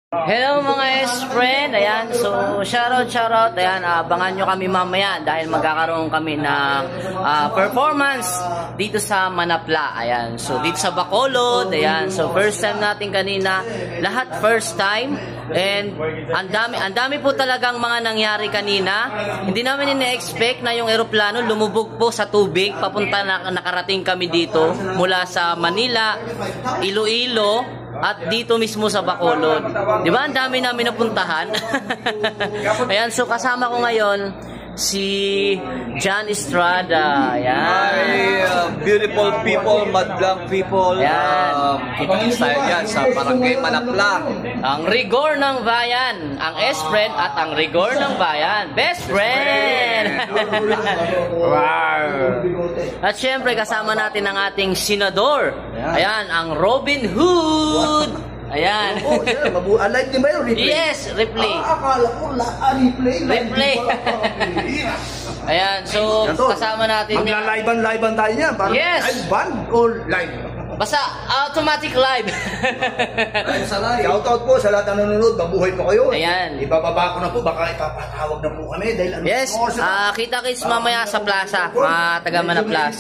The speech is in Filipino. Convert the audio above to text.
Hello mga S-friend, ayan, so shoutout, ayan, abangan nyo kami mamaya dahil magkakaroon kami ng performance dito sa Manapla, ayan, so dito sa Bacolod, ayan, so first time natin kanina, lahat first time, and ang dami po talagang mga nangyari kanina, hindi namin ina-expect na yung eroplano lumubog po sa tubig, papunta na nakarating kami dito, mula sa Manila, Iloilo, at dito mismo sa Bacolod. Di ba? Ang dami namin napuntahan. Ayan, so kasama ko ngayon si John Estrada. Ayan. Hi, beautiful people, madlang people. Kita-kits tayo yan sa Barangay Manapla. Ang rigor ng bayan, ang S-friend at ang rigor ng bayan. Best friend! Wow! At syempre, kasama natin ang ating senador. Ayan, ang Robin Hood. Ayan. Oh, yeah, alive din ba yun? Replay? Yes, replay. Akala ko, replay. Replay. Ayan, so kasama natin. Magla-live-an tayo niya. Yes. Live band or live? Basta automatic live. Live sa live. Shoutout po sa lahat na nanonood. Mabuhay po kayo. Ayan. Ibababa ko na po. Baka ipapatawag na po kami. Dahil Yes, kita-kits mamaya sa plaza. Mga taga Manaplaza.